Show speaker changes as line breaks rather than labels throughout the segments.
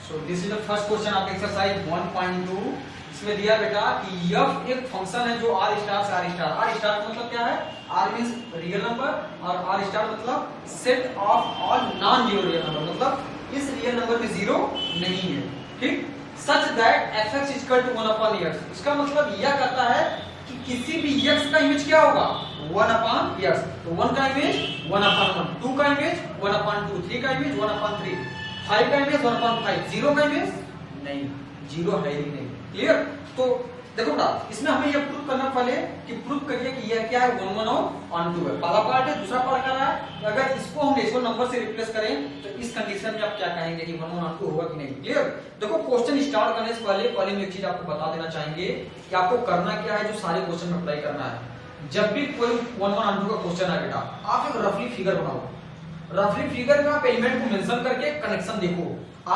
So this is the first question of exercise 1.2। इसमें दिया बेटा कि f एक फंक्शन है जो r स्टार से r स्टार, r स्टार का मतलब क्या है, r मींस रियल नंबर और r स्टार मतलब set of all non zero real number, मतलब इस रियल नंबर में जीरो नहीं है, ठीक। Such that fx equal to 1/x, इसका मतलब यह कहता है कि किसी भी x का इमेज क्या होगा 1/x, तो 1 का इमेज 1/1, 2 का इमेज 1/2, 3 का इमेज 1/3, 5 का इमेज 1/5, 0 का इमेज नहीं, 0 है ही नहीं। क्लियर? तो देखो बेटा, इसमें हमें यह प्रूव करना पहले कि प्रूव करिए कि यह क्या है 1 1 और ऑन 2 है। पहला पार्ट है, दूसरा पार्ट कर रहा है। अगर इसको हम नेचुरल नंबर से रिप्लेस करें तो इस कंडीशन में आप क्या कहेंगे कि 1 1 ऑन 2 होगा कि नहीं। क्लियर? देखो क्वेश्चन स्टार्ट करने से पहले हम एक चीज आपको बता देना चाहेंगे कि आपको करना क्या है, जो सारे क्वेश्चन में अप्लाई करना है। जब भी कोई 1 1 ऑन 2 का क्वेश्चन आए बेटा, आप एक रफली फिगर बनाओ। रफली फिगर में आप एलिमेंट को मेंशन करके कनेक्शन देखो,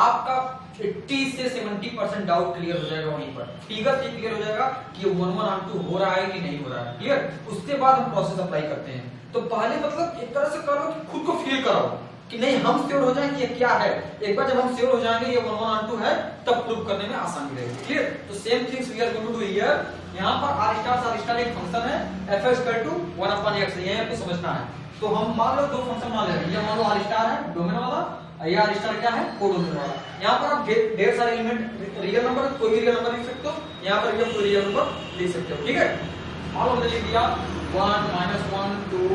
आपका 80 से 70% डाउट क्लियर हो जाएगा। वहीं पर फिगर से क्लियर हो जाएगा कि 1 1 ऑन 2 हो रहा है कि नहीं हो रहा है। क्लियर? उसके बाद हम प्रोसेस अप्लाई करते हैं। तो पहले मतलब एक तरह से करो कि खुद को फील कराओ कि नहीं, हम श्योर हो जाएं कि ये क्या है। एक बार जब हम श्योर हो जाएंगे ये 1 1 ऑन 2 है, तब प्रूव करने में आसानी रहेगी। क्लियर? तो same things we are going to do here. यहां पर r स्टार एक फंक्शन है, f इक्वल टू 1/x, ये आपको समझना है। तो हम मान लो दो फंक्शन मान ले रहे हैं, ये मान लो r स्टार है डोमेन वाला, ये r स्टार क्या है कोडोमेन वाला। यहाँ पर आप ढेर सारे एलिमेंट रियल नंबर, कोई भी रियल नंबर लिख सकते हो, यहाँ पर भी कोई रियल नंबर लिख सकते हो। ठीक है, मान लो हमने लिख दिया 1 -1 2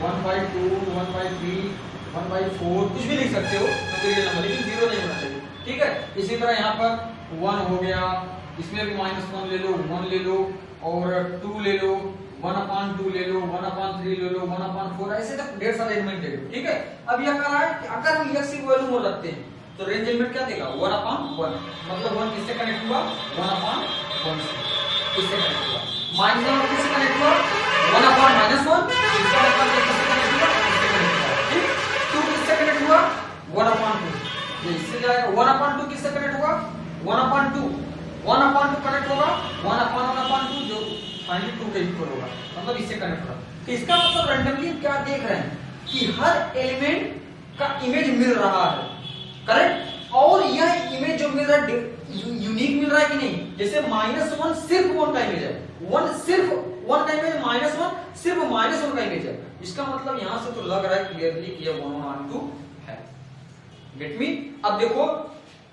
1/2 1/3 1/4, कुछ भी लिख सकते हो रियल नंबर, लेकिन 0 नहीं होना चाहिए। ठीक है, इसी तरह यहाँ पर 1 हो गया, इसमें भी -1 ले लो, 1 ले लो और 2 ले लो, 1/2 ले लो, 1/3 ले लो, 1/4, ऐसे तक ढेर सारे एलिमेंट ले लो। ठीक है, अब यह कह रहा है कि अगर हम x की वैल्यू मोड़ रखते हैं तो रेंज एलिमेंट क्या देगा 1/1, मतलब 1 किससे कनेक्ट हुआ 1/1 से, किससे कनेक्ट हुआ -1 किससे कनेक्ट हुआ 1/-1, इसका मतलब ये किससे कनेक्ट हुआ इससे कनेक्ट हुआ। ठीक, 2 किससे कनेक्ट हुआ 1/2, ये इससे जाएगा 1/2 किससे कनेक्ट हुआ 1/2 कनेक्ट होगा 1/1/2 जो फाइनली 2 के इक्वल होगा, मतलब इससे कनेक्ट होगा। तो इसका मतलब रैंडमली क्या देख रहे हैं कि हर एलिमेंट का इमेज मिल रहा है, करेक्ट, और यह इमेज जो मिल रहा है यूनिक मिल रहा है कि नहीं। जैसे -1 सिर्फ 1 का इमेज है, 1 सिर्फ 1 का इमेज, -1 सिर्फ -1 का इमेज है। इसका मतलब यहां से तो लग रहा है क्लियरली कि यह 1 1 2 है। Get me? अब देखो,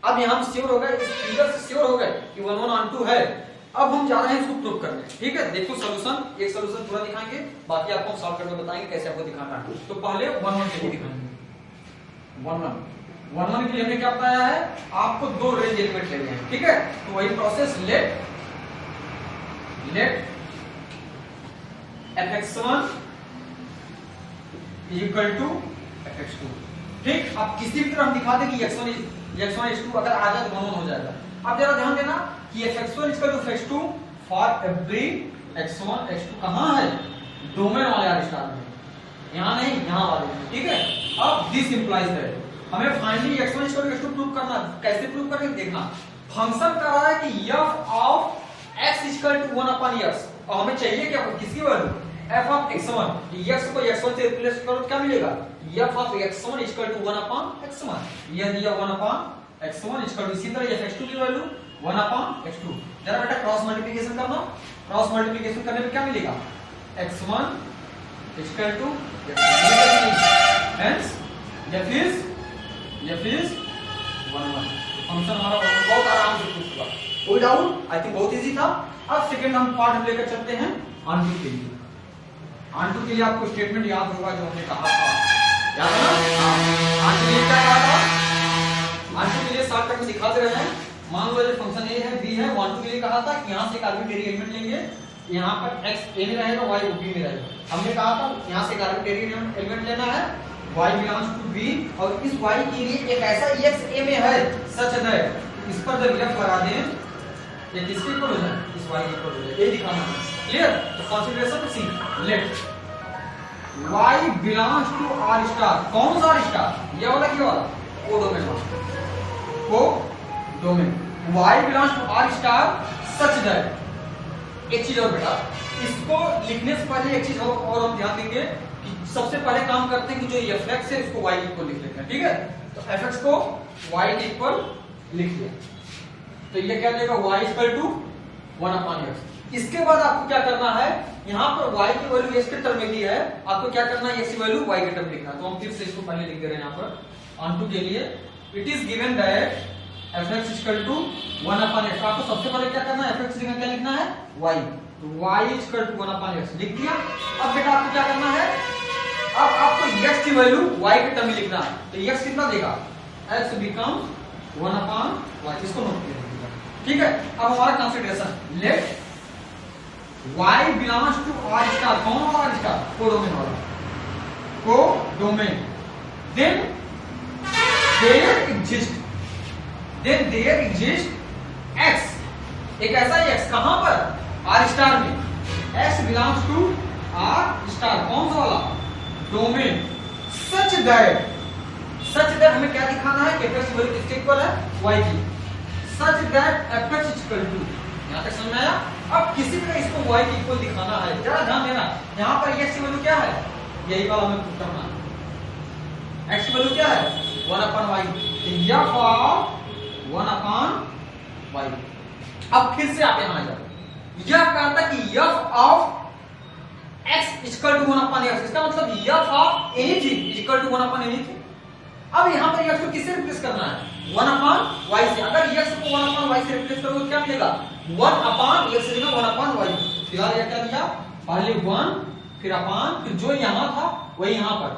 अब यहां हम श्योर हो गए, इस फिगर से श्योर हो गए कि 1 1 ऑन 2 है। अब हम जा रहे हैं इसको प्रूव करने। ठीक है, देखो सॉल्यूशन, एक सॉल्यूशन पूरा दिखाएंगे, बाकी आपको हम सॉल्व करके बताएंगे कैसे आपको दिखाना है। तो पहले 1 1 के लिए दिखाएंगे। 1 1 के लिए हमने क्या बताया है, आपको दो रेंज एलिमेंट लेने हैं। ठीक है, तो वही process, let fx1 equal to fx2। ठीक, अब किसी भी तरह हम दिखा दें कि x1 x2 अगर आ जाए तो 1 1 हो जाएगा। अब जरा ध्यान देना कि fx1 equal to fx2 for every x1 x2 कहां है डोमेन वाले r स्टार में, यहां नहीं यहां वाले में। ठीक है, अब दिस इंप्लाइज दैट हमें finally x1 equal to x2 prove करना। कैसे प्रूव करेंगे देखना, फंक्शन कह रहा है कि f of x equal to 1/x, और हमें चाहिए क्या किसकी value f of x1, x को x1 से रिप्लेस करो तो क्या मिलेगा f of x1 equal to 1/x1, यह दिया 1/x1 इक्वल टू, इसी तरह f(x2) की वैल्यू 1/x2। जरा बेटा क्रॉस मल्टीप्लिकेशन करना, क्रॉस मल्टीप्लिकेशन करने में क्या मिलेगा x1 equal to hence f is 1 1। Function हमारा बहुत आराम से प्रूफ हुआ, कोई डाउट? आई थिंक बहुत इजी था। अब सेकंड हम पार्ट लेकर चलते हैं ऑन2 के लिए। ऑन2 के लिए आपको स्टेटमेंट याद होगा जो हमने कहा था, याद है ना? ऑन2 के लिए क्या कहा था, ऑन2 के लिए शॉर्ट कट में दिखा दे रहे हैं। मान लो ये फंक्शन a है b है, ऑन2 के लिए कहा था कि यहां से एक आर्बिट्रेरी एलिमेंट लेंगे, यहां पर x a में रहेगा y b में रहेगा। हमने कहा था यहां से एक आर्बिट्रेरी एलिमेंट लेना है, y बिलोंग्स टू b, और इस y के लिए एक ऐसा x a में है सच है, इस पर जब f लगा दें ये किसके इक्वल हो जाए, इस y के इक्वल हो जाए, ये दिखाना है। क्लियर? तो consideration see, let y belongs to r star, कौन सा r स्टार, ये वाला क्या वाला कोडोमेन वाला, codomain, y belongs to r star such that. एक चीज और बेटा, इसको लिखने से पहले एक चीज और हम ध्यान देंगे कि सबसे पहले काम करते हैं कि जो fx है उसको y के इक्वल लिख लेते हैं। ठीक है, तो fx को y के इक्वल लिख लिया। तो ये क्या देगा y इक्वल टू 1/x। इसके बाद आपको क्या करना है, यहाँ पर y की वैल्यू x के टर्म में दी है, आपको क्या करना है, x की वैल्यू y के टर्म लिखना। तो हम फिर से इसको पहले लिख दे रहे हैं यहाँ पर ऑन टू के लिए। It is given that fx equal to 1/x। आपको सबसे पहले क्या करना है, fx जगह क्या लिखना है y, तो y इक्वल टू 1/x लिख दिया। अब बेटा आपको क्या करना है, अब आपको x की वैल्यू y के टर्म में लिखना है। तो x कितना देगा, x बिकम 1/y। इसको नोट कर लीजिए, ठीक है। अब हमारा consideration, let y belongs to r star. कौन वाला r स्टार, कोडोमेन वाला, codomain. Then there exist x, एक ऐसा ही x कहां पर, r स्टार में। x belongs to r star, कौन सा वाला, डोमेन। सच दैट हमें क्या दिखाना है कि fx वैल्यू किसके इक्वल है, y की। Such that fx equal to, यहां तक समझ में आया। अब किसी का इसको y की इक्वल दिखाना है, जरा ध्यान देना, यहां पर x की वैल्यू क्या है, यही वाला हमें प्रूव करना है। x की वैल्यू क्या है 1/y, f ऑफ 1/y। अब फिर से आप यहां आ जाओ, यह कहता कि f of x equal to 1/x, इसका मतलब f of anything equal to anything. अब यहां पर x को किससे रिप्लेस करना है, 1/y से। अगर x को 1/y से रिप्लेस करोगे क्या मिलेगा, 1/x से 1/y। फिलहाल यह क्या दिया, पहले 1 फिर अपान, फिर जो यहां था वही यहां पर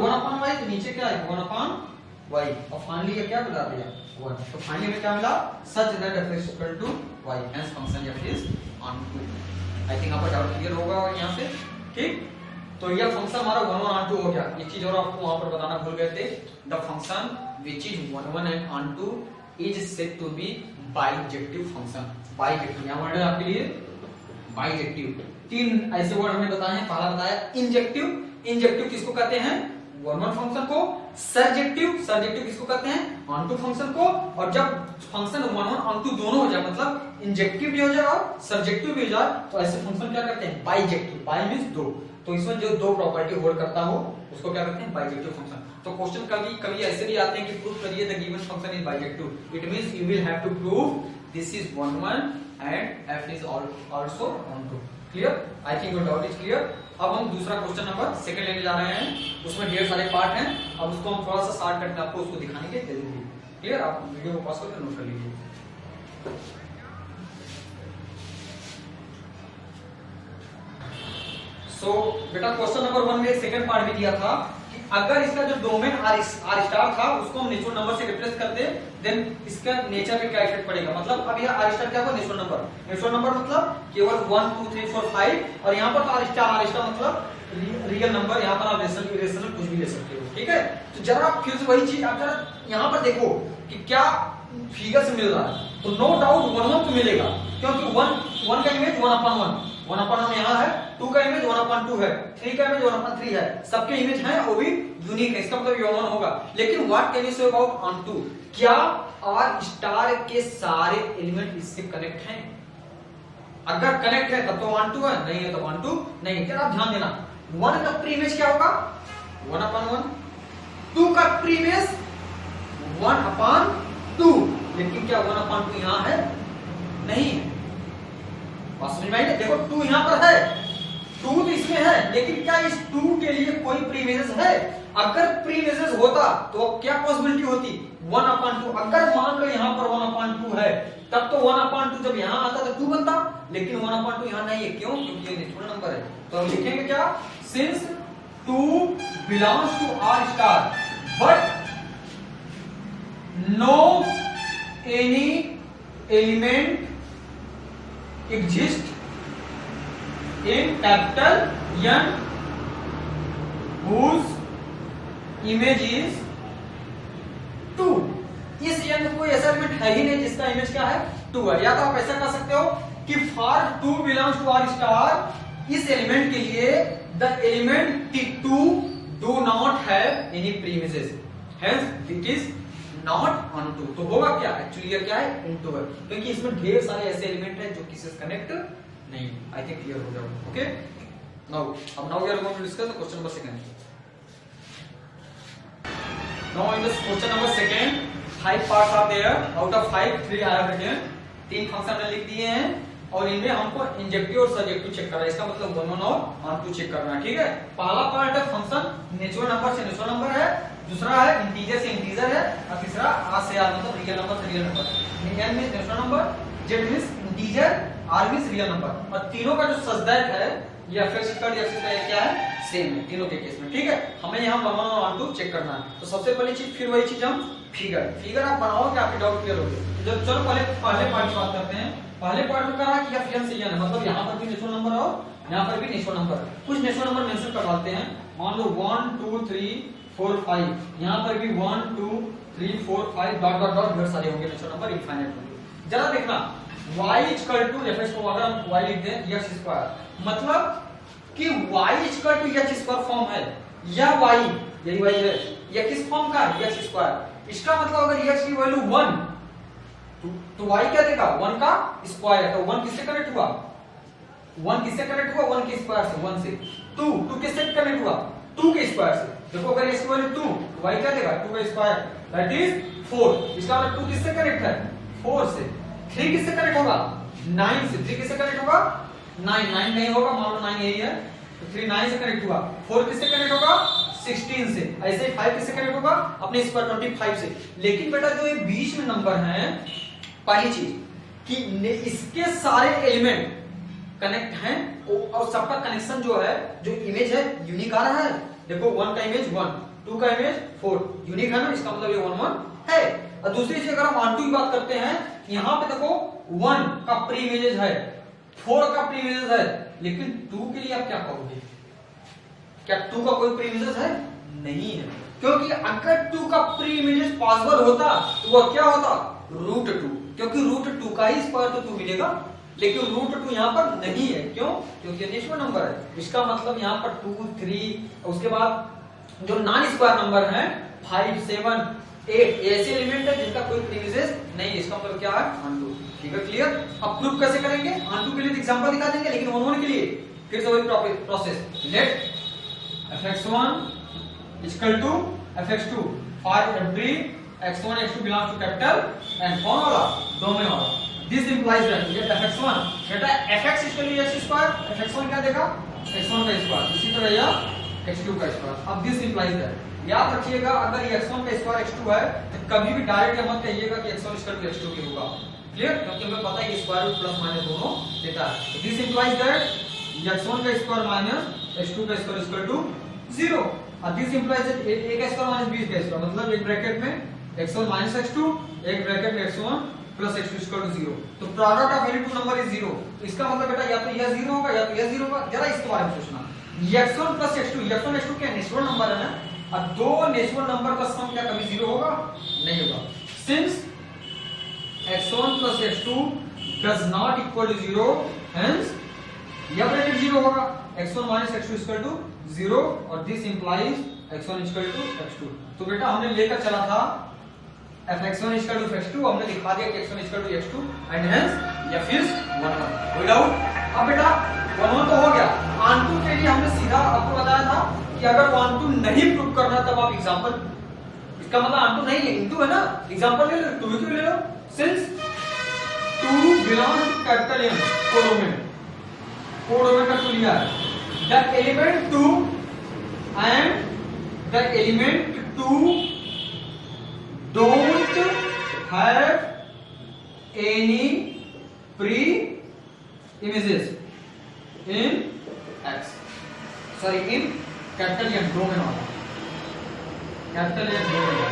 1/y, तो नीचे क्या है 1/y, और फाइनली ये क्या बता दिया 1। तो फाइनली हमें क्या मिला, such that f is equal to y, hence function f is onto. I think आपका डाउट क्लियर होगा यहां से, ठीक। तो यह फंक्शन हमारा 1 1 ऑन 2 हो गया। एक चीज और आपको वहां पर बताना भूल गए थे, the function which is 1 1 and onto 2 is said to be bijective function. Bijective यहां वर्ड है आपके लिए, बाइजेक्टिव। तीन ऐसे वर्ड हमने बताए हैं, पहला बताया इंजेक्टिव किसको कहते हैं, 1 1 फंक्शन को। सर्जेक्टिव किसको कहते हैं, ऑन 2 फंक्शन को। और जब फंक्शन 1 1 ऑन 2 दोनों हो जाए, मतलब इंजेक्टिव भी हो जाए और सर्जेक्टिव भी हो जाए, तो ऐसे फंक्शन क्या कहते हैं, बाइजेक्टिव। बाई मींस दो, तो इसमें जो दो प्रॉपर्टी होल्ड करता हो उसको क्या कहते हैं, बाइजेक्टिव फंक्शन। तो क्वेश्चन कभी ऐसे भी आते हैं कि प्रूव करिए the given function is bijective. It means you will have to prove this is 1 1 and f is also onto 2। Clear, I think your doubt is clear. अब हम दूसरा क्वेश्चन नंबर 2 लेने जा रहे हैं, उसमें ढेर सारे पार्ट हैं। अब उसको हम थोड़ा सा शॉर्ट करके आपको उसको दिखाने के जल्दी। क्लियर, आप वीडियो को पॉज करके नोट कर लीजिए। सो बेटा क्वेश्चन नंबर 1 में एक सेकंड पार्ट भी दिया था कि अगर इसका जो डोमेन r स्टार था उसको हम नेचुरल नंबर से रिप्लेस कर दे, देन इसका नेचर पे क्या इफेक्ट पड़ेगा। मतलब अब यह r स्टार क्या होगा, नेचुरल नंबर मतलब केवल 1 2 3 4 5, और यहाँ पर तो r स्टार मतलब रियल नंबर। यहाँ पर आप रेशनल कुछ भी ले सकते हो, ठीक है। तो जरा आप फिर से वही चीज आप जरा यहाँ पर देखो कि क्या फिगर से मिल रहा है, तो नो डाउट 1 1 तो मिलेगा, क्योंकि 1 का इमेज 1/1 1/1 यहाँ है, 2 का इमेज 1/2 है, 3 का इमेज 1/3 है, सबके इमेज हैं, वो भी यूनिक है, इसका मतलब ये 1 होगा। लेकिन what can you say about on 2, क्या r स्टार के सारे एलिमेंट इससे कनेक्ट हैं? अगर कनेक्ट है तब तो 1 2 है, नहीं है तो 1 2 नहीं है। जरा ध्यान देना, 1 का प्री इमेज क्या होगा 1/1, 2 का प्री इमेज 1/2, लेकिन क्या 1/2 यहाँ है, नहीं है। समझ में आई? देखो 2 यहाँ पर है, 2 तो इसमें है, लेकिन क्या इस 2 के लिए कोई प्रीमेजेस है? अगर प्रीमेजेस होता तो क्या पॉसिबिलिटी होती 1/2। अगर मान लो यहाँ पर 1/2 है, तब तो 1/2 जब यहाँ आता तो 2 बनता, लेकिन 1/2 यहाँ नहीं है, क्यों? क्योंकि ये नेचुरल नंबर है। तो हम लिखेंगे क्या, since 2 belongs to r star but no any element exist in capital N whose image is 2। इस N में कोई ऐसा एलिमेंट है ही नहीं जिसका इमेज क्या है 2 है। या तो आप ऐसा कर सकते हो कि for 2 belongs to r star, इस एलिमेंट के लिए the element T2 do not have any premises, hence it is not onto 2। तो होगा क्या, एक्चुअली ये क्या है इनटू है, क्योंकि इसमें ढेर सारे ऐसे एलिमेंट हैं जो किसी से कनेक्ट नहीं। आई थिंक क्लियर हो जाएगा। Okay, now we are going to discuss the question number 2। Now in this question number 2 5 parts are there, out of 5 3 I have written, 3 function हमने लिख दिए हैं और इनमें हमको इंजेक्टिव और सर्जेक्टिव चेक करना है। इसका मतलब 1 1 और ऑन2 चेक करना है। ठीक है, पहला पार्ट है फंक्शन नेचुरल नंबर से नेचुरल नंबर है, दूसरा है इंटीजर से इंटीजर है और तीसरा आर से आर मतलब रियल नंबर से real number. N means natural number, Z means integer, R means real number. और तीनों का जो सजदैट है ये एफएक्स स्क्वायर या एफएक्स क्या है, सेम है तीनों के केस में। ठीक है, हमें यहाँ 1 1 और ऑन2 चेक करना है। तो सबसे पहली चीज, फिर वही चीज, हम फिगर आप बनाओ क्या आपके डाउट क्लियर हो गए। जब चलो पहले पार्ट की बात करते हैं। पहले पार्ट में कहा कि एफ एन से एन, मतलब यहाँ पर भी नेचुरल नंबर और यहाँ पर भी नेचुरल नंबर। कुछ नेचुरल नंबर मेंशन करवाते हैं, मान लो 1 2 3 4 5, यहाँ पर भी 1 2 3 4 5 डॉट डॉट डॉट ढेर सारे होंगे नेचुरल नंबर, इनफाइनाइट होंगे। जरा देखना y इक्वल टू एफ को अगर हम y लिख दें x स्क्वायर, मतलब कि y equal to h square form है, या y यही y है, यह किस फॉर्म का है, x स्क्वायर। इसका मतलब अगर x की वैल्यू 1 तो y क्या देगा, 1 का स्क्वायर। तो 1 किससे कनेक्ट हुआ, 1 किससे कनेक्ट हुआ, 1 के स्क्वायर से, 1 से। 2 किससे कनेक्ट हुआ, 2 के स्क्वायर से। देखो अगर x की वैल्यू 2 तो y क्या देगा, 2 का स्क्वायर, दैट इज 4। इसका मतलब 2 किससे कनेक्ट है, 4 से। 3 किससे कनेक्ट होगा, 9 से। 3 किससे कनेक्ट होगा, 9 नहीं होगा, मान लो 9 यही है तो 3 9 से कनेक्ट हुआ। 4 किससे कनेक्ट होगा, 16 से। ऐसे ही 5 किससे कनेक्ट होगा, अपने स्क्वायर 25 से। लेकिन बेटा जो ये बीच में नंबर है, पहली चीज कि इसके सारे एलिमेंट कनेक्ट हैं और सबका कनेक्शन जो है, जो इमेज है यूनिक आ रहा है। देखो 1 का इमेज 1, 2 का इमेज 4, यूनिक है ना, इसका मतलब ये 1 1 है। और दूसरी चीज अगर हम ऑन2 की बात करते हैं, यहाँ पे देखो 1 का प्री इमेजेस है, 4 का प्री इमेजेस है, लेकिन 2 के लिए आप क्या कहोगे, क्या 2 का कोई प्री इमेजेस है, नहीं है। क्योंकि अगर 2 का प्री इमेजेस पॉसिबल होता तो वह क्या होता, √2, क्योंकि √2 का ही स्क्वायर तो 2 मिलेगा, लेकिन √2 यहाँ पर नहीं है। क्यों, क्योंकि नेचुरल नंबर है। इसका मतलब यहाँ पर 2 3, उसके बाद जो नॉन स्क्वायर नंबर है 5 7 8 ऐसे एलिमेंट है जिनका कोई प्रीमिसेस नहीं है। इसका मतलब क्या है, ऑन2। ठीक है, क्लियर। अब प्रूफ कैसे करेंगे, ऑन2 के लिए एग्जांपल दिखा देंगे, लेकिन ऑन1 के लिए फिर से वही process. Let fx1 equal to fx2 for every x1 x2 belongs to capital and कौन वाला, डोमेन वाला। दिस इंप्लाइज दैट ये fx1 बेटा fx equal to x square, fx1 क्या देगा, x1 का स्क्वायर, इसी तरह यह x2 का स्क्वायर। अब दिस इंप्लाइज दैट, याद रखिएगा अगर ये x1 का स्क्वायर x2 है तो कभी भी डायरेक्ट ये मत कहिएगा कि x1 इक्वल टू x2 के होगा। क्लियर, क्योंकि हमें पता है कि स्क्वायर रूट प्लस माइनस दोनों देता है। तो दिस इंप्लाइज दैट x1 का स्क्वायर माइनस x2 का स्क्वायर इक्वल टू 0। और दिस इंप्लाइज दैट a का स्क्वायर माइनस b का स्क्वायर, मतलब एक ब्रैकेट में x1 माइनस x2, एक ब्रैकेट में x1 plus x2 equal to 0। तो product of any two number is 0। तो इसका मतलब बेटा या तो यह 0 होगा या तो यह 0 होगा। जरा इसके बारे में सोचना, x1 plus x2, x1 x2 क्या नेचुरल नंबर है ना, और दो नेचुरल नंबर का सम क्या कभी 0 होगा, नहीं होगा। Since x1 plus x2 does not equal to 0, hence यह ब्रैकेट 0 होगा, x1 minus x2 equal to 0 और this implies x1 equal to x2। तो बेटा हमने लेकर चला था fx1 equal to x2, हमने दिखा दिया कि x1 equal to x2 and hence यह फिर 1 1 विदाउट। अब बेटा 1 1 तो हो गया। ऑन2 के लिए हमने सीधा आपको बताया था कि अगर ऑन2 नहीं प्रूव करना तब आप एग्जांपल, इसका मतलब ऑन2 नहीं है, इनटू है ना, एग्जांपल ले लो, 2 क्यों ले लो, since 2 belongs to capital M, codomain का 2 लिया है, the element 2 and the element 2 don't have any pre-images in X, sorry in capital M domain वाला, कैपिटल M डोमेन वाला।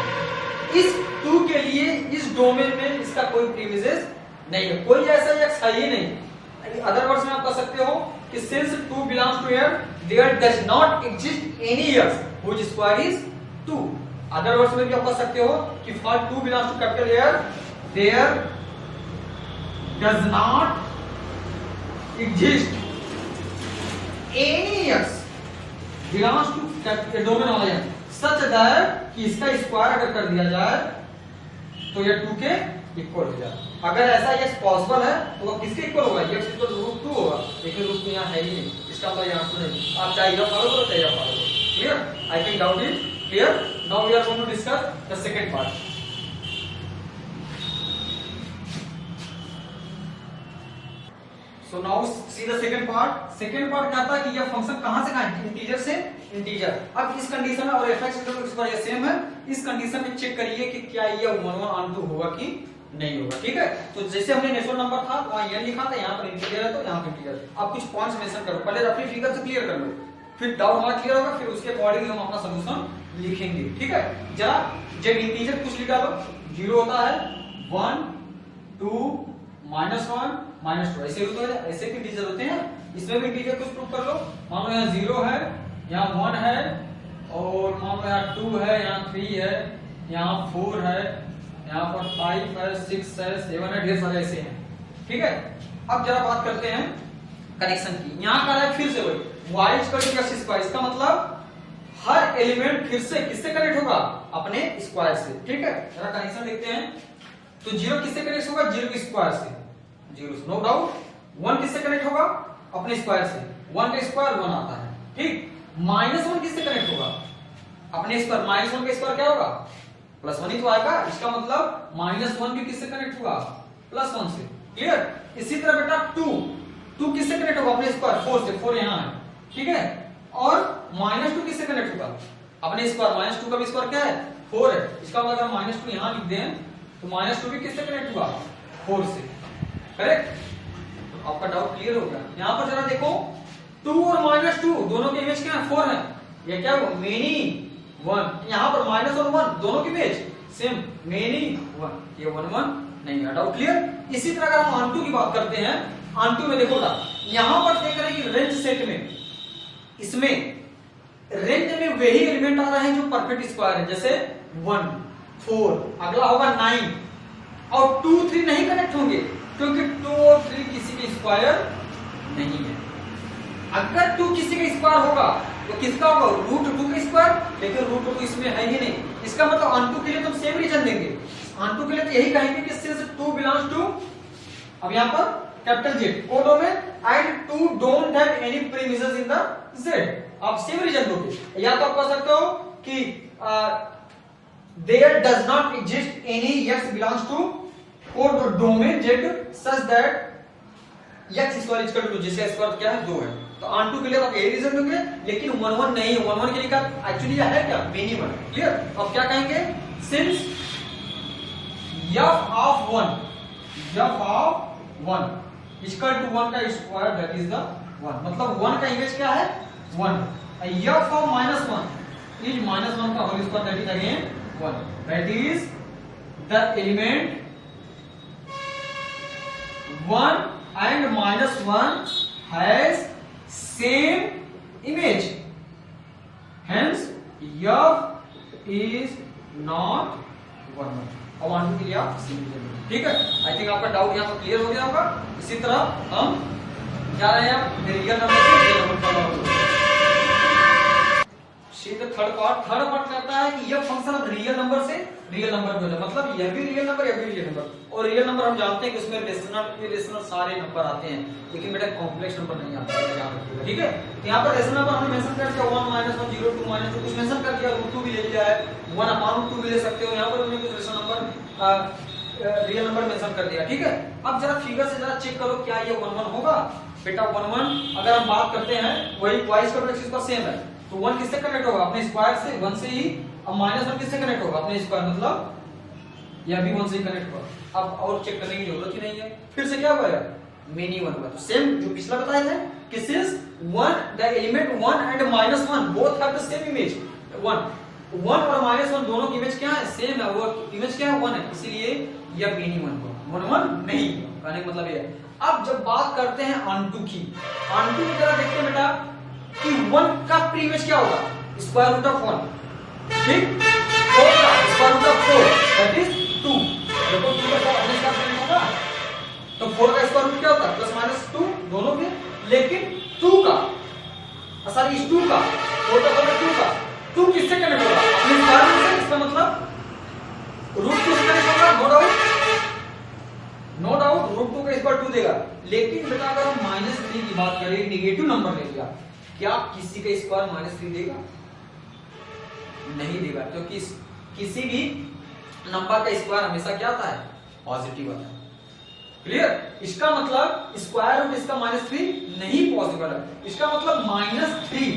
इस 2 के लिए इस डोमेन में इसका कोई प्रीमिसेस नहीं है, कोई ऐसा x है ही नहीं। अदर वर्ड्स में आप कह सकते हो कि since 2 belongs to M, there does not exist any x whose square is 2। Other words में भी आप कह सकते हो कि for 2 belongs to capital M, there does not exist any x belongs to capital domain वाला M such that कि इसका स्क्वायर अगर कर दिया जाए तो यह 2 के इक्वल हो जाए। अगर ऐसा यस पॉसिबल है तो वो किसके इक्वल होगा, x इक्वल टू √2 होगा, लेकिन √2 यहाँ है ही नहीं, इसका मतलब यहाँ तो नहीं। आप चाहे यह फॉलो करो चाहे यह फॉलो करो। Clear, I think doubt is clear. Now we are going to discuss the second part. So now see the second part. Second part कहता है कि यह फंक्शन कहां से कहां, इंटीजर से इंटीजर। अब इस कंडीशन में और fx ये सेम है, इस कंडीशन में चेक करिए कि क्या ये 1 1 onto होगा कि नहीं होगा। ठीक है, तो जैसे हमने नेचुरल नंबर था वहां ये लिखा था, यहाँ पर इंटीजर है तो यहाँ पर इंटीजर। अब कुछ पॉइंट्स मेंशन करो, पहले रफली फिगर से क्लियर कर लो, फिर डाउट हमारा क्लियर होगा, फिर उसके अकॉर्डिंग हम अपना सॉल्यूशन लिखेंगे। ठीक है, जरा जब इंटीजर कुछ लिखा लो, 0 होता है, 1 2 -1 -2 ऐसे होते हैं, ऐसे भी इंटीजर होते हैं। इसमें भी इंटीजर कुछ प्रूव कर लो। मान लो यहाँ 0 है, यहाँ 1 है, और मान लो यहाँ 2 है, यहाँ 3 है, यहाँ 4 है, यहाँ पर 5 है, 6 है, 7 है, ढेर सारे ऐसे हैं। ठीक है, अब जरा बात करते हैं कनेक्शन की। यहाँ का है फिर से वही y = इसका मतलब हर एलिमेंट फिर से किससे कनेक्ट होगा, अपने स्क्वायर से। ठीक है, जरा कनेक्शन देखते हैं। तो 0 किससे कनेक्ट होगा, 0 के स्क्वायर से, 0 नो डाउट। 1 किससे कनेक्ट होगा, अपने स्क्वायर से, 1 का स्क्वायर 1 आता है। ठीक, -1 किससे कनेक्ट होगा, अपने स्क्वायर, -1 का स्क्वायर क्या होगा, +1 ही तो आएगा। इसका मतलब -1 भी किससे कनेक्ट हुआ, +1 से। क्लियर। इसी तरह बेटा 2 किससे कनेक्ट होगा, अपने स्क्वायर 4 से, 4 यहाँ है। ठीक है, और -2 किससे कनेक्ट होगा, अपने स्क्वायर, -2 का भी स्क्वायर क्या है, 4 है। इसका मतलब अगर -2 यहाँ लिख दें तो -2 भी किससे कनेक्ट हुआ, 4 से। करेक्ट, तो आपका डाउट क्लियर हो गया। यहाँ पर जरा देखो 2 और -2 दोनों के इमेज क्या है, 4 है। ये क्या हुआ, मेनी 1। यहाँ पर -1 और 1 दोनों की इमेज सेम, मेनी 1। ये 1 1 नहीं है। Doubt clear. इसी तरह अगर हम ऑनटू की बात करते हैं, ऑनटू में देखो ना, यहाँ पर देख रहे हैं कि रेंज सेट में, इसमें रेंज में वही एलिमेंट आ रहे हैं जो परफेक्ट स्क्वायर है, जैसे 1 4, अगला होगा 9, और 2 3 नहीं कनेक्ट होंगे क्योंकि 2 और 3 किसी के स्क्वायर नहीं है। अगर 2 किसी का स्क्वायर होगा तो किसका होगा, √2 का स्क्वायर, लेकिन √2 इसमें है ही नहीं। इसका मतलब ऑनटू के लिए तुम सेम रीजन देंगे। ऑनटू के लिए तो यही कहेंगे कि सिंस 2 बिलोंग्स टू, अब यहाँ पर capital Z codomain and 2 don't have any premises in the Z, आप सेम रीजन दोगे। या तो आप कह सकते हो कि there does not exist any x belongs to codomain Z such that x square is equal to, जिसका स्क्वायर क्या है, 2 है। तो ऑनटू के लिए आप यही रीजन दोगे, लेकिन 1 1 नहीं है। 1 1 के लिए क्या एक्चुअली यह है, क्या मिनिमम। क्लियर। अब क्या कहेंगे, since f of 1 equal to 1 का स्क्वायर दैट इज द 1, मतलब 1 का इमेज क्या है, 1। f of -1 is -1 का whole square that is again 1, that is the element 1 and -1 has same image, hence f is not 1 1। अब ऑनटू के लिए आप सिंपल, ठीक है। आई थिंक आपका डाउट यहाँ पर क्लियर हो गया होगा। इसी तरह हम जा रहे हैं रियल नंबर से रियल नंबर का थर्ड पार्ट कहता है कि यह फंक्शन अब रियल नंबर से रियल नंबर में है, मतलब यह भी रियल नंबर, यह भी रियल नंबर। और रियल नंबर हम जानते हैं कि उसमें रेशनल सारे नंबर आते हैं, लेकिन बेटा कॉम्प्लेक्स नंबर नहीं आते हैं। ठीक है, तो यहाँ पर रेशनल नंबर हमने मेंशन कर दिया, 1 -1 0 2 -2 कुछ मेंशन कर दिया, √2 भी ले लिया है, 1/√2 भी ले सकते हो। यहाँ पर हमने कुछ rational number real number mention कर दिया। ठीक है, अब जरा फिगर से जरा चेक करो क्या ये 1 1 होगा। बेटा 1 1 अगर हम बात करते हैं, वही y का एक्सिस पर सेम है, तो 1 किससे कनेक्ट होगा, अपने स्क्वायर से, 1 से ही। अब -1 किससे कनेक्ट होगा, अपने स्क्वायर, मतलब यह भी 1 से ही कनेक्ट होगा। अब और चेक करने की जरूरत ही नहीं है। फिर से क्या हुआ, मेनी 1 हुआ। तो सेम जो पिछला बताया था कि since 1 the element 1 and -1 both have the same image, 1 और -1 दोनों की इमेज क्या है, सेम है, वो इमेज क्या है, 1 है, इसीलिए यह मेनी 1 हुआ, 1 1 नहीं। कहने का मतलब ये है। अब जब बात करते हैं ऑनटू की, ऑनटू की तरह देखते हैं बेटा कि 1 का प्री इमेज क्या होगा, स्क्वायर रूट ऑफ 1, ठीक। 4 का square root of 4 that is 2। देखो 2 का अपने का प्री होगा, तो 4 का स्क्वायर रूट क्या होता है, +-2 दोनों में। लेकिन 2 का सॉरी इस 2 का 4 का बराबर 2 का 2 किससे कनेक्ट होगा, अपने स्क्वायर रूट से। इसका मतलब √2 से कनेक्ट होगा, नो डाउट √2 का स्क्वायर 2 देगा। लेकिन बेटा अगर हम -3 की बात करें, नेगेटिव नंबर ले लिया, क्या किसी का स्क्वायर -3 देगा, नहीं देगा, क्योंकि किसी भी नंबर का स्क्वायर हमेशा क्या आता है, पॉजिटिव आता है। क्लियर? इसका मतलब स्क्वायर रूट इसका -3 नहीं पॉसिबल है। इसका मतलब -3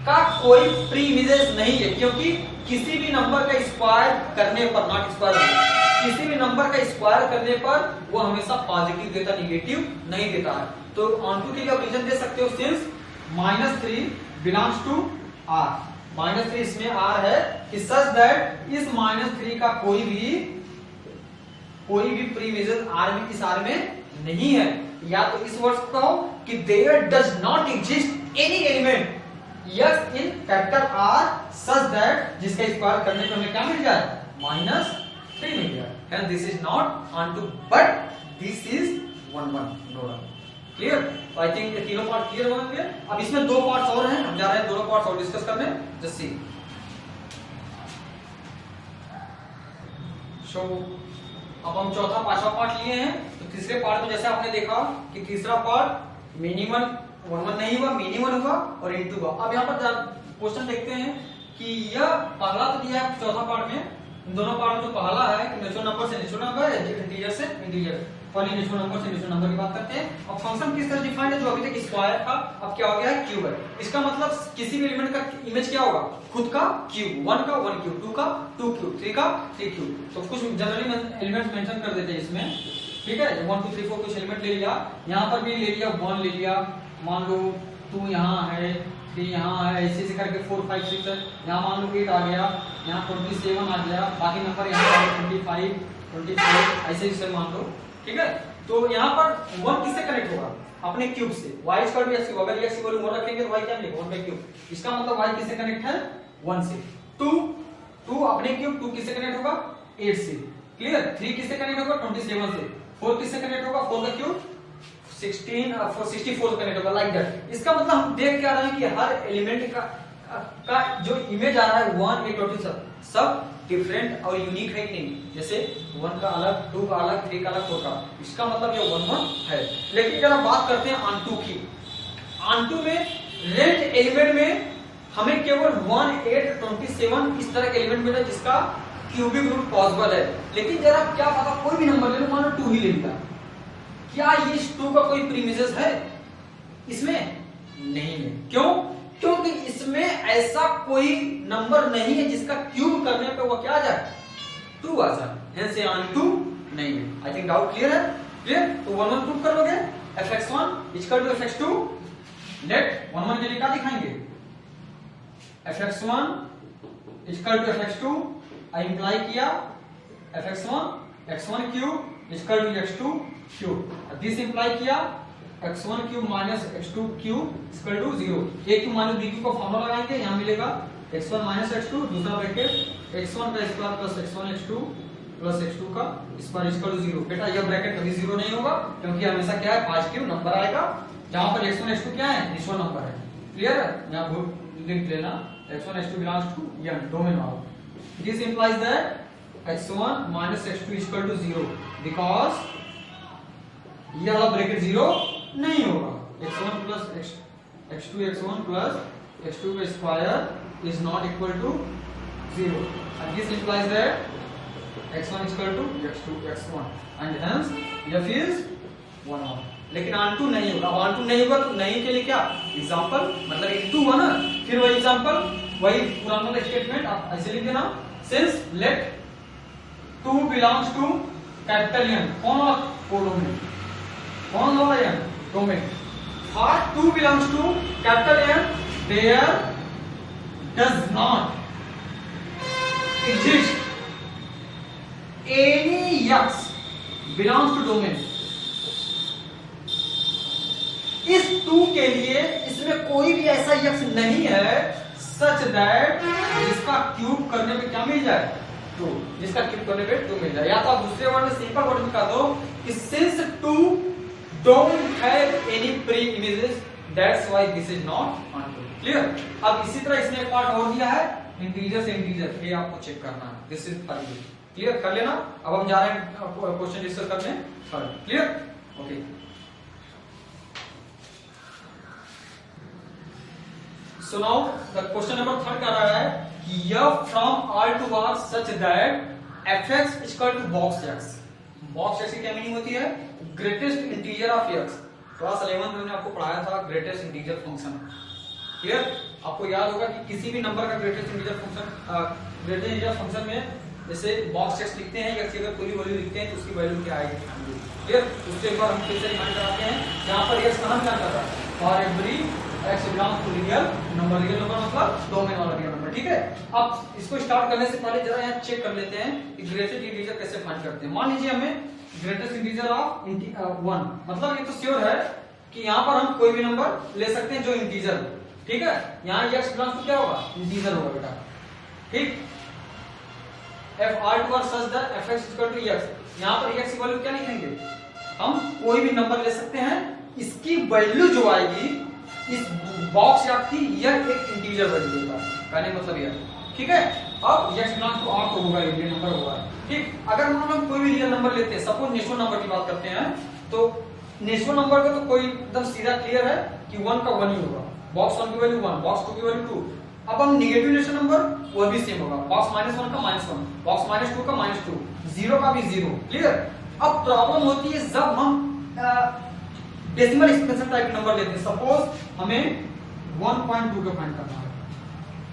का कोई प्री इमेजेस नहीं है, क्योंकि किसी भी नंबर का स्क्वायर करने पर, नॉट स्क्वायर, किसी भी नंबर का स्क्वायर करने पर वो हमेशा पॉजिटिव देता, निगेटिव नहीं देता है। तो ऑन के लिए आप रीजन दे सकते हो, सिंस -3 बिलोंग्स टू R, -3 इसमें R है कि सच दैट इस -3 का कोई भी प्री इमेजेस R में, इस R में नहीं है। या तो इस वर्ड्स को कहो कि there does not exist any element yes in factor R such that जिसका स्क्वायर करने पर हमें क्या मिल जाए, -3 मिल जाए। Hence this is not onto, but this is 1 1 node. Clear? I think ये तीनों पार्ट क्लियर हो गए। अब इसमें दो पार्ट्स और हैं, हम जा रहे हैं दोनों पार्ट्स और डिस्कस करने। जस्ट सी सो अब हम चौथा पांचवा पार्ट लिए हैं। तो तीसरे पार्ट में जैसे आपने देखा कि तीसरा पार्ट मिनिमम 1 1 नहीं हुआ, मिनिमम हुआ और इनटू हुआ। अब यहाँ पर क्वेश्चन देखते हैं कि यह पहला तो दिया है चौथा पार्ट में, इन दोनों पार्ट में जो पहला है कि नेचुरल नंबर से नेचुरल नंबर, इंटीजर से इंटीजर, पहले नेचुरल नंबर से नेचुरल नंबर की बात करते हैं। अब फंक्शन किस तरह डिफाइंड है, जो अभी तक स्क्वायर था अब क्या हो गया है, क्यूब है। इसका मतलब किसी भी एलिमेंट का इमेज क्या होगा, खुद का क्यूब, 1 का 1 क्यूब, 2 का 2 क्यूब, 3 का 3 क्यूब। तो कुछ जनरली एलिमेंट्स मेंशन कर देते हैं इसमें, ठीक है। 1 2 3 4 कुछ एलिमेंट ले लिया, यहाँ पर भी ले लिया, 1 ले लिया, मान लो 2 यहाँ है, 3 यहाँ है, ऐसे से करके 4 5 6 है, यहाँ मान लो 8 आ गया, यहाँ 27 आ गया, बाकी नंबर यहाँ 25 24 ऐसे ही मान लो, ठीक है। तो यहाँ पर 1 किससे कनेक्ट होगा, अपने क्यूब से, y स्क्वायर भी x अगर x वैल्यू 1 रखेंगे तो y क्या मिलेगा, 1 क्यूब। इसका मतलब y किससे कनेक्ट है, 1 से। 2 अपने क्यूब, 2 किससे कनेक्ट होगा, 8 से। क्लियर? 3 किससे कनेक्ट होगा, 27 से। 4 किससे कनेक्ट होगा, 4 का क्यूब 64 से कनेक्ट होगा, लाइक दैट। इसका मतलब हम देख क्या रहे हैं कि हर एलिमेंट का जो इमेज आ रहा है 1 8 20 सब डिफरेंट और यूनिक है कि नहीं। जैसे 1 का अलग, 2 का अलग, 3 का अलग, 4 का, इसका मतलब ये 1 1 है। लेकिन अगर हम बात करते हैं ऑनटू की, ऑनटू में रेंज एलिमेंट में हमें केवल 1 8 27 इस तरह के एलिमेंट मिला जिसका क्यूबिक रूट पॉसिबल है। लेकिन जरा क्या पता कोई भी नंबर ले लो, मान लो 2 ही ले लिया, क्या ये 2 का कोई प्रीमिसेस है, इसमें नहीं है। क्यों? क्योंकि इसमें ऐसा कोई नंबर नहीं है जिसका क्यूब करने पे वो क्या आ जाए, 2 आ जाए। हेंस ये ऑनटू नहीं है। आई थिंक डाउट क्लियर है। क्लियर? तो 1 1 प्रूव कर लोगे, fx1 equal to fx2, late 1 1 के लिए क्या दिखाएंगे, fx1 equal to fx2, I imply किया fx1 x1 cube equal to x2 cube, this imply किया x1 cube minus x2 cube equal to 0। a cube minus b cube का formula लगाएंगे, यहां मिलेगा x1 माइनस x2, दूसरा bracket x1 का square plus x1 x2 plus x2 का square equal to 0। बेटा यह ब्रैकेट कभी 0 नहीं होगा, क्योंकि हमेशा क्या है, पॉजिटिव नंबर आएगा, जहां पर x1 x2 क्या है, निश्चल नंबर है। क्लियर है? यहां लिख लेना x1 x2 belongs to n domain वाला। This implies that x1 minus x2 equal to 0 because ये वाला ब्रैकेट 0 नहीं होगा। x1 plus x2 x1 plus x2 का square is not equal to 0, and this implies that x1 is equal to x2 x1 and hence f is 1 1। लेकिन onto नहीं होगा। Onto नहीं होगा तो नहीं के लिए क्या, एग्जांपल, मतलब इनटू हुआ ना, फिर वही एग्जांपल, वही पुराना स्टेटमेंट आप ऐसे लिख देना, since let 2 belongs to capital N, कौन वाला कोडोमेन, कौन वाला N domain, for 2 belongs to capital N, there does not exist any x belongs to domain। इस 2 के लिए इसमें कोई भी ऐसा x नहीं है सच दैट जिसका क्यूब करने पे क्या मिल जाए, 2, जिसका क्यूब करने पे 2 मिल जाए। या तो आप दूसरे वर्ड में सिंपल वर्ड में कह दो कि since 2 don't have any pre-images, that's why this is not onto। Clear? अब इसी तरह इसने एक पार्ट और दिया है, इंटीजर से इंटीजर, ये आपको चेक करना है। This is for you. Clear कर लेना। अब हम जा रहे हैं क्वेश्चन डिस्कस करने। Clear? Okay. So now the question number 3 कह रहा है कि f from R to R such that fx equal to box x। Box x की क्या मीनिंग होती है? Greatest integer of x. Class 11 में मैंने आपको पढ़ाया था ग्रेटेस्ट इंटीजर फंक्शन। क्लियर? आपको याद होगा कि किसी भी नंबर का ग्रेटेस्ट इंटीजर फंक्शन में जैसे बॉक्स एक्स लिखते हैं, एक्स की अगर कोई वैल्यू लिखते हैं तो उसकी वैल्यू क्या आएगी? क्लियर? उससे एक बार हम फिर से रिमाइंड कराते हैं जहां पर एक्स कहां क्या कर रहा है? For every x belongs to real number. Real number मतलब डोमेन वाला रियल नंबर। ठीक है, अब इसको स्टार्ट करने से पहले जरा यहाँ चेक कर लेते हैं कि ग्रेटेस्ट इंटीजर कैसे फाइंड करते हैं। मान लीजिए हमें ग्रेटेस्ट इंटीजर ऑफ 1, मतलब ये तो श्योर है कि यहाँ पर हम कोई भी नंबर ले सकते हैं जो इंटीजर हो। ठीक है, यहाँ x बिलोंग्स टू क्या होगा? इंटीजर होगा बेटा। ठीक, f r to r such that f x equal to x, यहाँ पर x की वैल्यू क्या लिखेंगे? हम कोई भी नंबर ले सकते हैं, इसकी वैल्यू जो आएगी इस बॉक्स या की यह एक इंटीजर वैल्यू होगा। कहने मतलब यह। ठीक है, अब x बिलोंग्स टू r तो होगा, ये नंबर होगा। ठीक, अगर हम कोई भी रियल नंबर लेते हैं, सपोज नेचुरल नंबर की बात करते हैं, तो नेचुरल नंबर का तो कोई एकदम सीधा क्लियर है कि 1 का 1 ही होगा। बॉक्स 1 की वैल्यू 1, बॉक्स 2 की वैल्यू 2। अब हम नेगेटिव नेचुरल नंबर वो भी सेम होगा, बॉक्स -1 का -1, बॉक्स -2 का -2, 0 का भी 0। क्लियर? अब प्रॉब्लम होती है जब हम डेसिमल एक्सपेंशन टाइप के नंबर लेते हैं। सपोज हमें 1.2 का फाइंड करना है,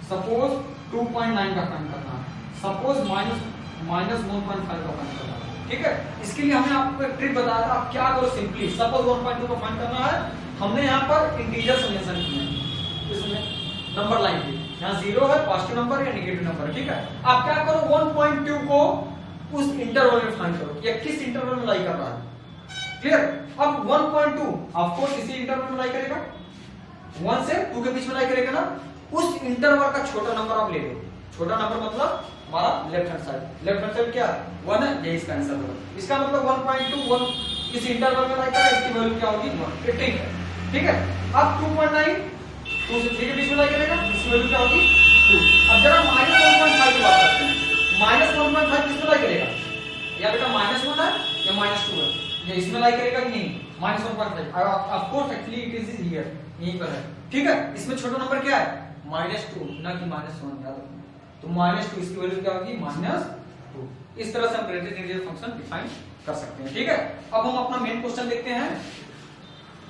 सपोज 2.9 का फाइंड करना है, सपोज -1.5 का फाइंड करना है। ठीक है, इसके लिए हमने आपको एक ट्रिक बताया था। आप क्या करो, सिंपली सपोज 1.2 का फाइंड करना है, हमने यहाँ पर इंटीजर मेंशन किए हैं इसमें नंबर लाइन पे, यहाँ 0 है, पॉजिटिव नंबर या नेगेटिव नंबर। ठीक है, आप क्या करो 1.2 को उस इंटरवल में फाइंड करो, ये किस इंटरवल में लाई कर रहा है। क्लियर? अब 1.2 ऑफ कोर्स इसी इंटरवल में लाई करेगा, 1 से 2 के बीच में लाई करेगा ना। उस इंटरवल का छोटा नंबर आप ले लो। छोटा नंबर मतलब हमारा left hand side. Left hand side क्या है? 1 है, ये इसका आंसर होगा। इसका मतलब 1.2 इस इंटरवल में लाई करेगा, इसकी वैल्यू क्या होगी? 1। ठीक है, ठीक है। अब 2.9 2 से 3 के बीच में लाई करेगा, इसकी वैल्यू क्या होगी? 2। अब जरा -1.5 की बात करते हैं। -1.5 किस में लाई करेगा? या बेटा -1 है या -2 है, ये इसमें लाई करेगा कि नहीं? -1.5। Of course actually it is here, यहीं पर है। ठीक है, इसमें छोटा नंबर क्या है? -2 ना कि -1, याद रखना। तो -2 इसकी वैल्यू क्या होगी? -2। इस तरह से हम ग्रेटेस्ट इंटीजर फंक्शन डिफाइन कर सकते हैं। ठीक है, अब हम अपना मेन क्वेश्चन देखते हैं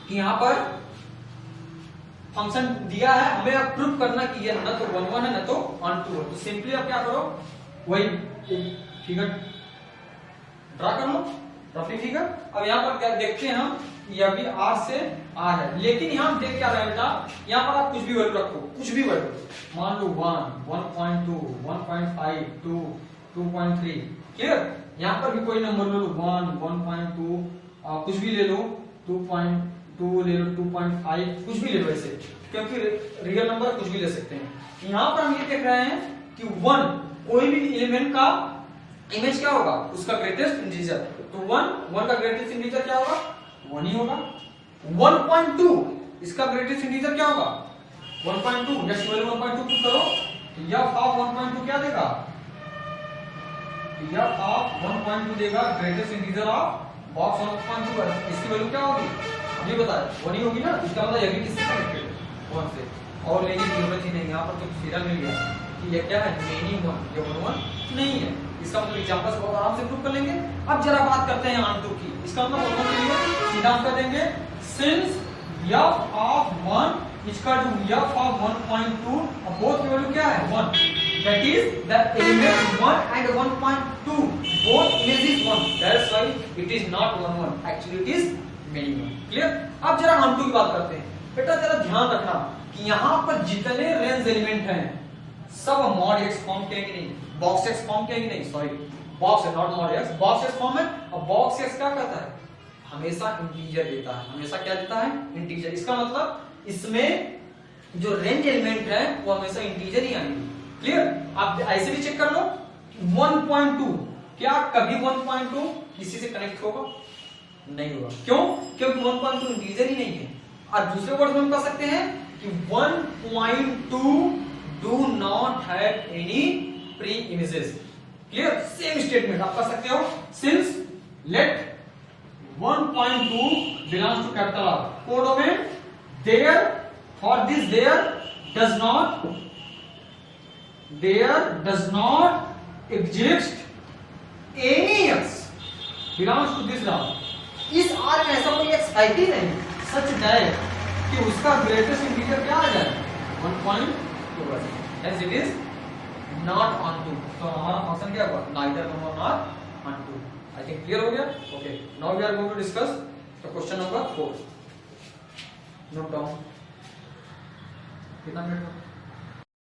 कि यहाँ पर फंक्शन दिया है, हमें अब प्रूव करना कि ये ना तो 1 है ना तो 2 है। तो सिंपली आप क्या करो, वही फिगर ड्रा कर लो, रफली फिगर। अब यहाँ पर क्या देखते हैं हम, यह भी r से r है, लेकिन यहाँ हम देख क्या रहे हैं बेटा, यहाँ पर आप कुछ भी वैल्यू रखो, कुछ भी वैल्यू मान लो 1, 1.2, 1.5, 2, 2.3। क्लियर? यहाँ पर भी कोई नंबर ले लो, 1, 1.2, कुछ भी ले लो, 2.2 ले लो, 2.5, कुछ भी ले लो ऐसे, क्योंकि रियल नंबर कुछ भी ले सकते हैं। यहाँ पर हम ये देख रहे हैं कि 1 कोई भी एलिमेंट का इमेज क्या होगा? उसका ग्रेटेस्ट इंटीजर। तो 1 का ग्रेटेस्ट इंटीजर क्या होगा? 1 ही होगा। 1.2 इसका ग्रेटेस्ट इंटीजर क्या होगा? 1.2। या 1.2 पुट करो, f ऑफ 1.2 क्या देगा? f ऑफ 1.2 देगा ग्रेटेस्ट इंटीजर ऑफ बॉक्स 1.2। इसकी वैल्यू क्या होगी? अभी बताया 1 ही होगी ना। इसका मतलब ये भी किससे कनेक्टेड है? 1 से। और लेने की जरूरत ही नहीं, यहाँ पर तो सीधा मिल गया कि ये क्या है? मेनी 1, ये 1 नहीं है। इसका मतलब एग्जांपल से बहुत आराम से प्रूव कर लेंगे। अब जरा बात करते हैं आंसर की। इसका मतलब बोलने के लिए सीधा हम कर देंगे, since f of 1 equal to f of 1.2, अब बोथ की वैल्यू क्या है? 1, that is the element 1 and 1.2 both image is 1, that's why it is not 1 1, actually it is many 1। Clear? अब जरा हम 2 की बात करते हैं। बेटा जरा ध्यान रखना कि यहाँ पर जितने रेंज एलिमेंट हैं सब मॉड x फॉर्म के कि नहीं, बॉक्स x फॉर्म के कि नहीं, सॉरी बॉक्स है not mod x, box x form है। अब बॉक्स x क्या कहता है? हमेशा इंटीजर देता है, हमेशा क्या देता है? इंटीजर। इसका मतलब इसमें जो रेंज एलिमेंट है वो हमेशा इंटीजर ही आएंगे। क्लियर? आप ऐसे भी चेक कर लो, 1.2 क्या कभी 1.2 किसी से कनेक्ट होगा? नहीं होगा। क्यों? क्योंकि 1.2 इंटीजर ही नहीं है। और दूसरे वर्ड में हम कह सकते हैं कि 1.2 do not have any pre-images। Clear? Same statement आप कर सकते हो, since let 1.2 belongs to capital R, codomain there, for this there does not exist any x belongs to this round, इस आर में ऐसा कोई एक साइकिल नहीं सच दैट कि उसका ग्रेटेस्ट इंटीजर क्या आ जाए 1.2, hence it is not onto 2। तो हमारा फंक्शन क्या हुआ, neither number not onto 2। I think clear हो गया। Okay, now we are going to discuss the question number 4। Note down, कितना मिनट